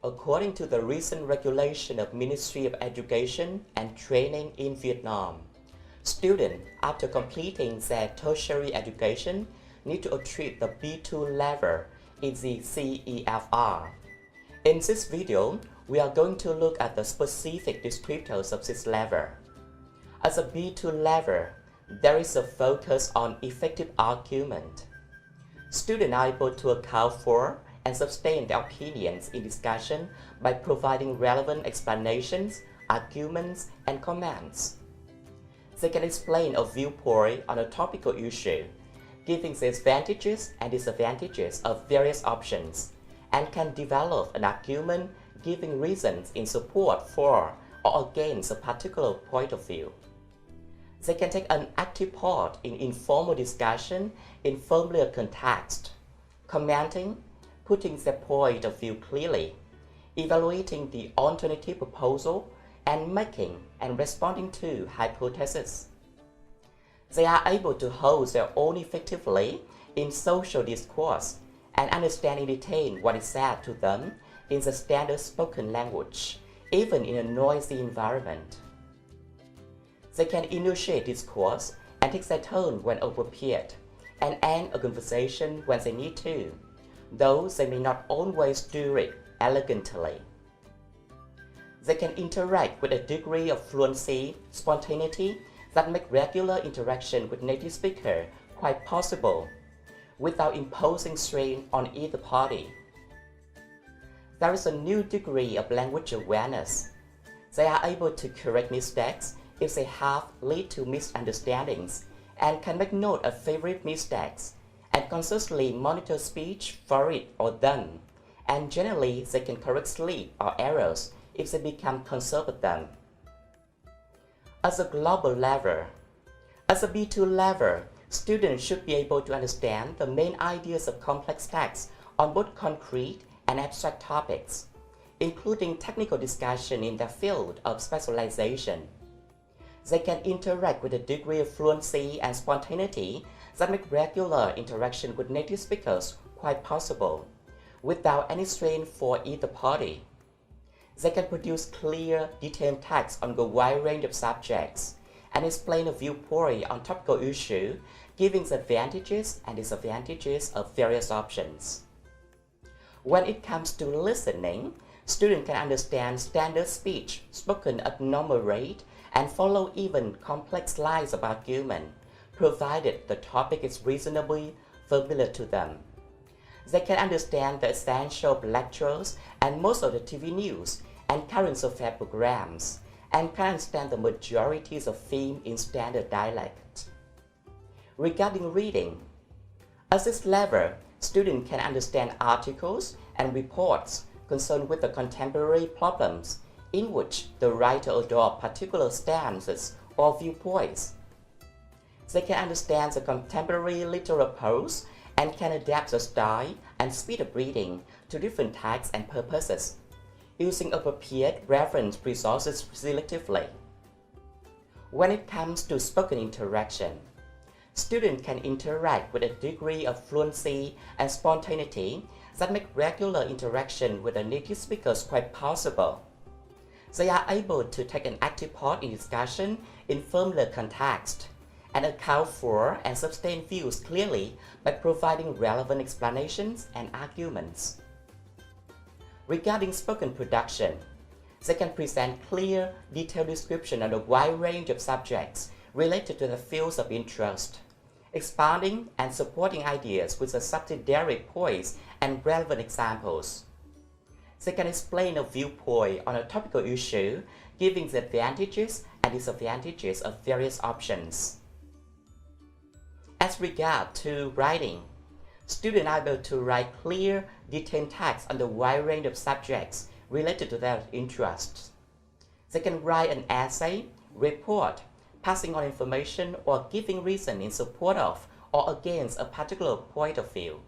According to the recent regulation of Ministry of Education and Training in Vietnam, students after completing their tertiary education need to achieve the V02 level in the CEFR. In this video, we are going to look at the specific descriptors of this level. As a V02 level, there is a focus on effective argument. Students are able to account for and sustain their opinions in discussion by providing relevant explanations, arguments, and comments. They can explain a viewpoint on a topical issue, giving the advantages and disadvantages of various options, and can develop an argument giving reasons in support for or against a particular point of view. They can take an active part in informal discussion in familiar context, commenting, putting their point of view clearly, evaluating the alternative proposal, and making and responding to hypotheses. They are able to hold their own effectively in social discourse and understand in detail what is said to them in the standard spoken language, even in a noisy environment. They can initiate discourse and take their turn when appropriate, and end a conversation when they need to, though they may not always do it elegantly. They can interact with a degree of fluency, spontaneity that make regular interaction with native speaker quite possible, without imposing strain on either party. There is a new degree of language awareness. They are able to correct mistakes if they have lead to misunderstandings, and can make note of favorite mistakes, and consciously monitor speech for it or them, and generally they can correct slip or errors if they become concerned with them. As a global level, as a B2 level, students should be able to understand the main ideas of complex texts on both concrete and abstract topics, including technical discussion in their field of specialization. They can interact with a degree of fluency and spontaneity that make regular interaction with native speakers quite possible, without any strain for either party. They can produce clear, detailed text on a wide range of subjects, and explain a viewpoint on topical issue, giving the advantages and disadvantages of various options. When it comes to listening, students can understand standard speech spoken at normal rate and follow even complex lines of argument, provided the topic is reasonably familiar to them. They can understand the essential lectures and most of the TV news and current affair programs, and can understand the majorities of themes in standard dialect. Regarding reading, at this level, students can understand articles and reports concerned with the contemporary problems in which the writer adopts particular stances or viewpoints. They can understand the contemporary literal prose and can adapt the style and speed of reading to different texts and purposes, using appropriate reference resources selectively. When it comes to spoken interaction, students can interact with a degree of fluency and spontaneity that make regular interaction with the native speakers quite possible. They are able to take an active part in discussion in familiar context, and account for and sustain views clearly by providing relevant explanations and arguments. Regarding spoken production, they can present clear, detailed description on a wide range of subjects related to the fields of interest, expounding and supporting ideas with the subsidiary points and relevant examples. They can explain a viewpoint on a topical issue, giving the advantages and disadvantages of various options. As regard to writing, students are able to write clear, detailed text on the wide range of subjects related to their interests. They can write an essay, report, passing on information, or giving reason in support of or against a particular point of view.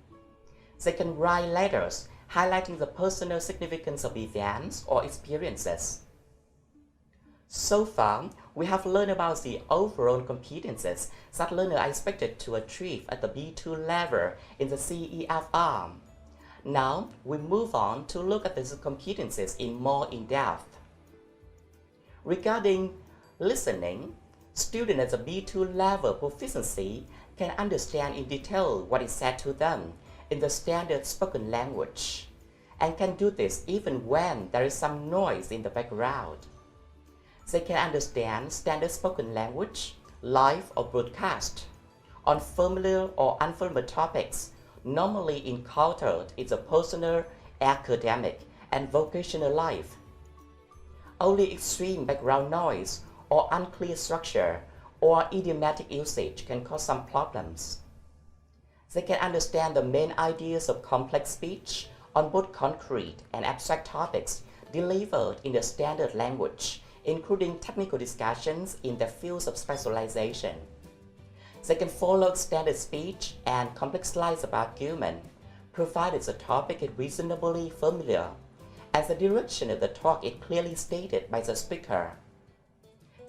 They can write letters highlighting the personal significance of events or experiences. So far, we have learned about the overall competences that learners are expected to achieve at the B2 level in the CEFR. Now, we move on to look at these competencies in depth. Regarding listening, students at the B2 level proficiency can understand in detail what is said to them in the standard spoken language, and can do this even when there is some noise in the background. They can understand standard spoken language, live or broadcast, on familiar or unfamiliar topics normally encountered in the personal, academic, and vocational life. Only extreme background noise or unclear structure or idiomatic usage can cause some problems. They can understand the main ideas of complex speech on both concrete and abstract topics delivered in the standard language, including technical discussions in the fields of specialization. They can follow standard speech and complex lines of argument, provided the topic is reasonably familiar and the direction of the talk is clearly stated by the speaker.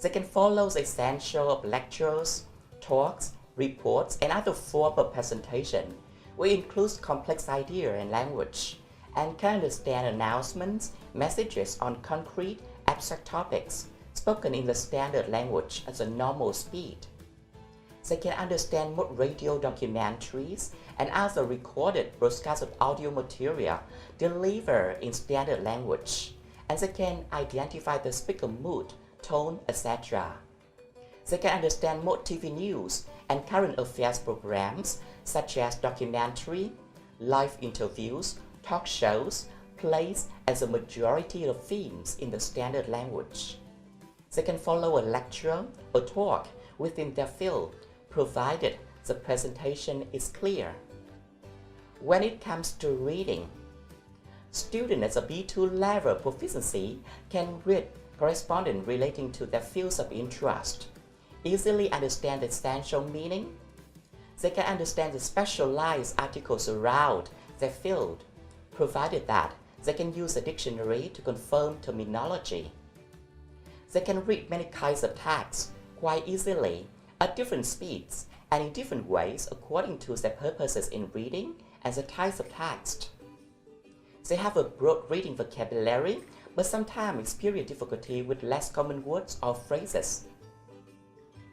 They can follow the essential of lectures, talks, reports, and other forms of presentation, which includes complex idea and language, and can understand announcements, messages on concrete, abstract topics, spoken in the standard language at a normal speed. They can understand most radio documentaries and other recorded broadcasts of audio material delivered in standard language, and they can identify the speaker mood, tone, etc. They can understand most TV news and current affairs programs such as documentary, live interviews, talk shows, plays, and the majority of films in the standard language. They can follow a lecture or talk within their field, provided the presentation is clear. When it comes to reading, students at the B2 level proficiency can read correspondence relating to their fields of interest, easily understand the essential meaning. They can understand the specialized articles around their field, provided that they can use a dictionary to confirm terminology. They can read many kinds of texts quite easily at different speeds and in different ways according to their purposes in reading and the types of text. They have a broad reading vocabulary, but sometimes experience difficulty with less common words or phrases.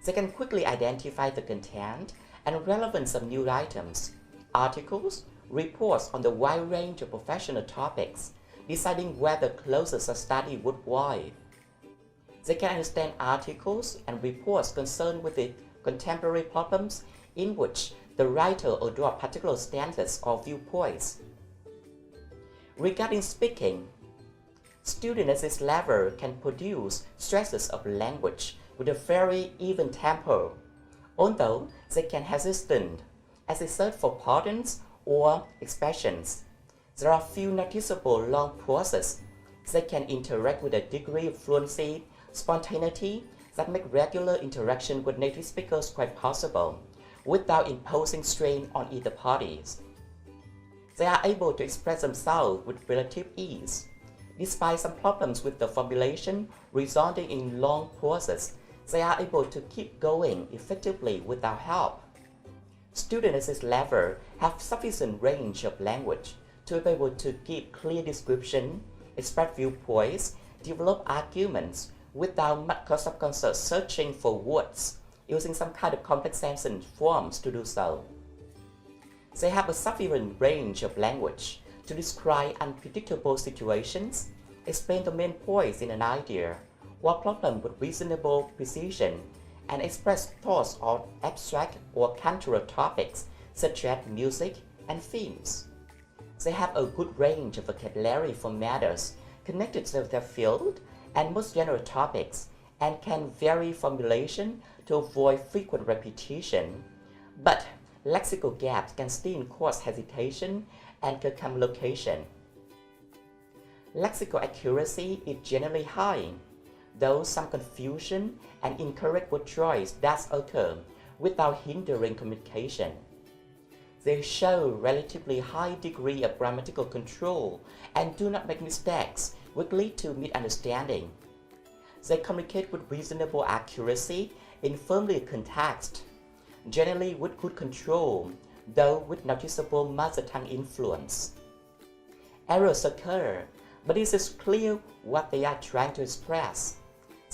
They can quickly identify the content and relevance of new items, articles, reports on the wide range of professional topics, deciding whether closes a study worthwhile. They can understand articles and reports concerned with the contemporary problems in which the writer adopts particular stances or viewpoints. Regarding speaking, students at this level can produce stresses of language with a very even tempo, although they can hesitate as they search for patterns or expressions. There are few noticeable long pauses. They can interact with a degree of fluency, spontaneity that make regular interaction with native speakers quite possible, without imposing strain on either parties. They are able to express themselves with relative ease. Despite some problems with the formulation resulting in long pauses, they are able to keep going effectively without help. Students at this level have sufficient range of language to be able to give clear description, express viewpoints, develop arguments without much subconscious searching for words, using some kind of complex sentence forms to do so. They have a sufficient range of language to describe unpredictable situations, explain the main points in an idea or problem with reasonable precision, and express thoughts on abstract or cultural topics such as music and films. They have a good range of vocabulary for matters connected to their field and most general topics, and can vary formulation to avoid frequent repetition, but lexical gaps can still cause hesitation and circumlocution. Lexical accuracy is generally high, though some confusion and incorrect word choice does occur without hindering communication. They show relatively high degree of grammatical control and do not make mistakes which lead to misunderstanding. They communicate with reasonable accuracy in familiar context, generally with good control, though with noticeable mother tongue influence. Errors occur, but it is clear what they are trying to express.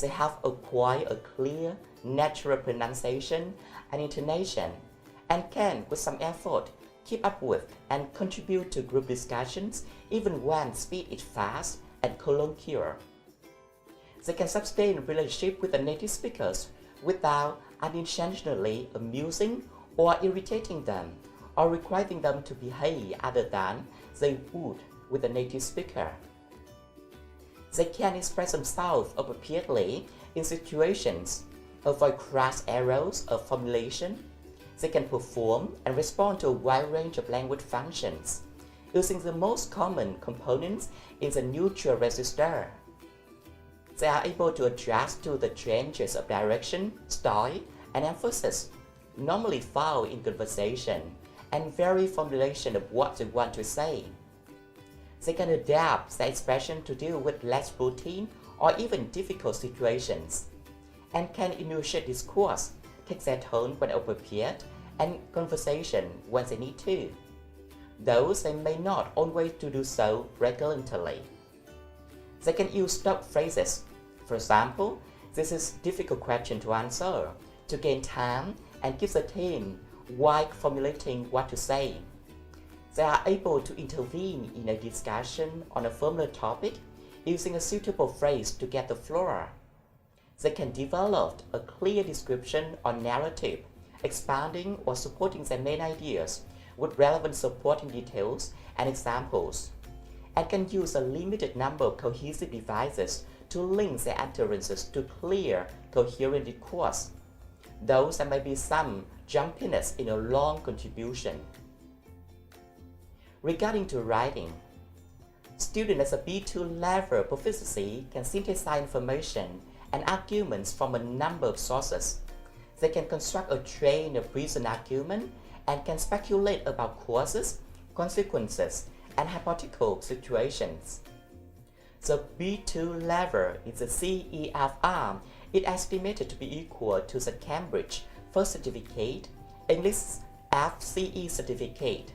They have acquired a clear, natural pronunciation and intonation, and can, with some effort, keep up with and contribute to group discussions even when speed is fast and colloquial. They can sustain relationship with the native speakers without unintentionally amusing or irritating them, or requiring them to behave other than they would with a native speaker. They can express themselves appropriately in situations, avoid crass errors of formulation. They can perform and respond to a wide range of language functions, using the most common components in the neutral register. They are able to adjust to the changes of direction, style, and emphasis normally found in conversation, and vary formulation of what they want to say. They can adapt their expression to deal with less routine or even difficult situations, and can initiate discourse, take their tone when appropriate, and conversation when they need to, though they may not always do so regularly. They can use stock phrases. For example, this is a difficult question to answer, to gain time and give the team while formulating what to say. They are able to intervene in a discussion on a familiar topic using a suitable phrase to get the floor. They can develop a clear description or narrative, expanding or supporting their main ideas with relevant supporting details and examples, and can use a limited number of cohesive devices to link their utterances to clear, coherent discourse, though there may be some jumpiness in a long contribution. Regarding to writing, students at a B2 level proficiency can synthesize information and arguments from a number of sources. They can construct a train of reasoned argument and can speculate about causes, consequences, and hypothetical situations. The B2 level in the CEFR is estimated to be equal to the Cambridge First Certificate, English FCE Certificate,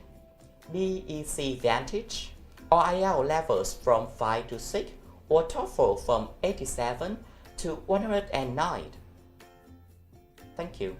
BEC Vantage, or IELTS levels from 5 to 6, or TOEFL from 87 to 109. Thank you.